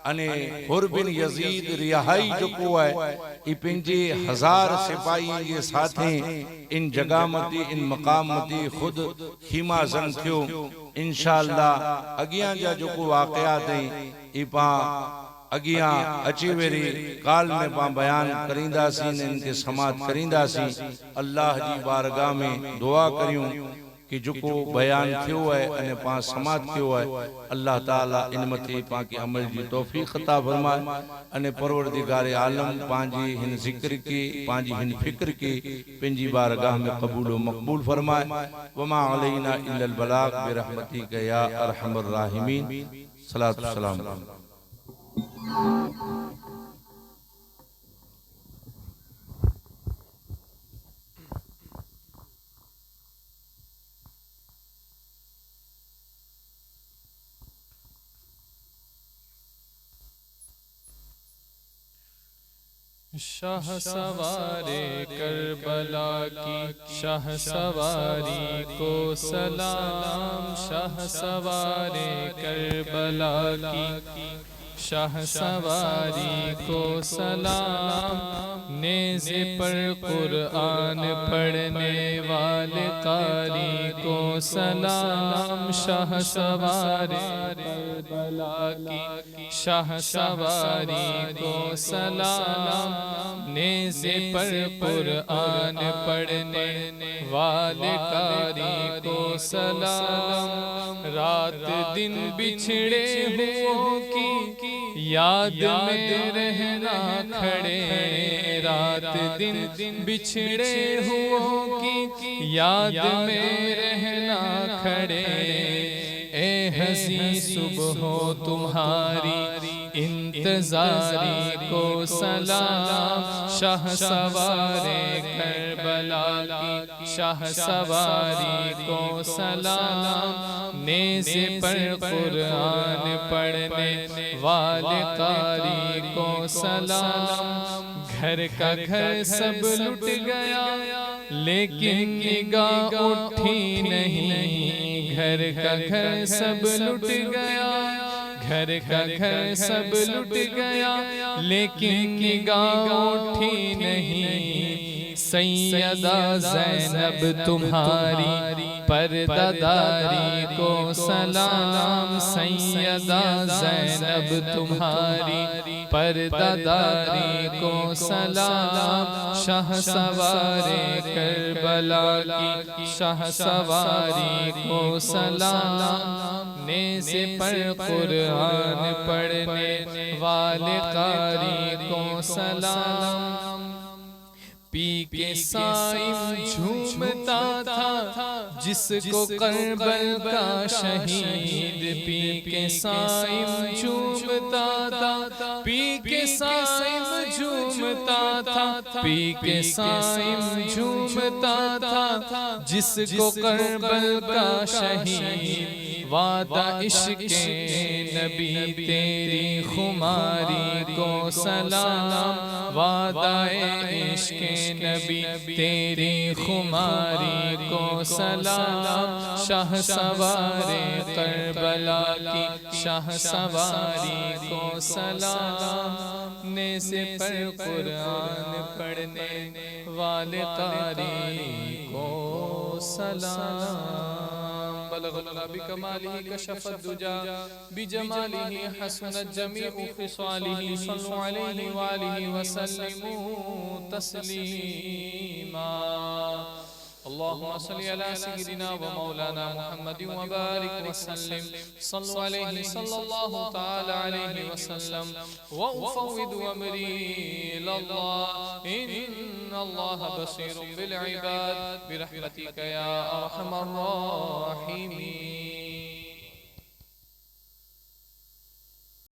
अने हुर बिन यजीद रिहाई जो को है ई पिंजे 1000 सिपाही के साथे इन जगह मती इन मकाम मती खुद खीमा जन थियो। इंशाअल्लाह अगियां जा जो को वाकयात है ई पा अगियां अची वेरी काल में पा बयान करींदासी ने इनके समात करींदासी। अल्लाह जी बारगाह में दुआ करियूं कि जेको बयान थियो है अने पां समात कियो है अल्लाह ताला इन मथे पां के अमल जी तौफीक अता फरमाए अने परवरदिगार आलम पांजी हिन जिक्र की पांजी हिन फिक्र की पंजी बारगाह में कबूल व मकबूल फरमाए। वमा अलैना इल्लल बलाग बिरहमतिका या अरहमर राहिमीन। सलातु व सलाम। शाह सवारे करबला की शाह सवारी को सलाम। शाह सवारे करबला की शाह सवारी को सलाम। नेज़े पर कुरान पढ़ने वाले कारी को सलाम। शाह सवारे करबला की शाह सवारी को सलाम। नेज़े पर कुरान पढ़ने वाले कारी को सलाम। रात दिन बिछड़े हुओं की याद में रहना खड़े। रात दिन बिछड़े हुओं की याद में रहना खड़े। ए हसी सुबह तुम्हारी इंतजारी को सलाम। शाह सवारे करबला की शाह सवारी को सलाम। नेज़े पर कुरान पढ़ने वाले कारी को सलाम। घर का घर सब लुट गया लेकिन निगाह उठी नहीं। घर का घर सब लुट गया घर का घर सब लुट गया लेकिन निगाह उठी नहीं। सैयदा ज़ैनब तुम्हारी पर्दादारी को सलाम। सैयदा ज़ैनब तुम्हारी पर्दादारी को सलाम। शाह सवारे करबला की शाह सवारी को सलाम। नेज़े पर कुरान पढ़ने वाले कारी को सलाम। पी के साइम झूमता था जिसको करबल का शहीद। पी के साइम झूमता था पी के साइम झूमता था पी के साइम झूमता था जिसको करबल का शहीद। वादा इश्क़ नबी तेरी खुमारी को सलाम। वादा इश्क़ नबी तेरी खुमारी को सलाम। शाह सवारे करबला की शाह सवारी को सलाम। नेज़े पर कुरान पढ़ने वाले कारी को सलाम। बलगना बिकमालिही कशफत दुजा बिजमालिही हसनत जमीउ खिसालिही। सल्लु अलैहि व आलिहि व सल्लिमू तस्लीमा। अल्लाहुम्मा सल्लि अला सय्यिदिना व मौलाना मुहम्मद व बारिक व सल्लिम। सल्लु अलैहि सल्लल्लाहु तआला अलैहि व सल्लम व उफव्विदु अमरी इलल्लाह। इन्नल्लाह बसीरुम बिल इबाद बिरहमतिका या अरहमर राहिमीन।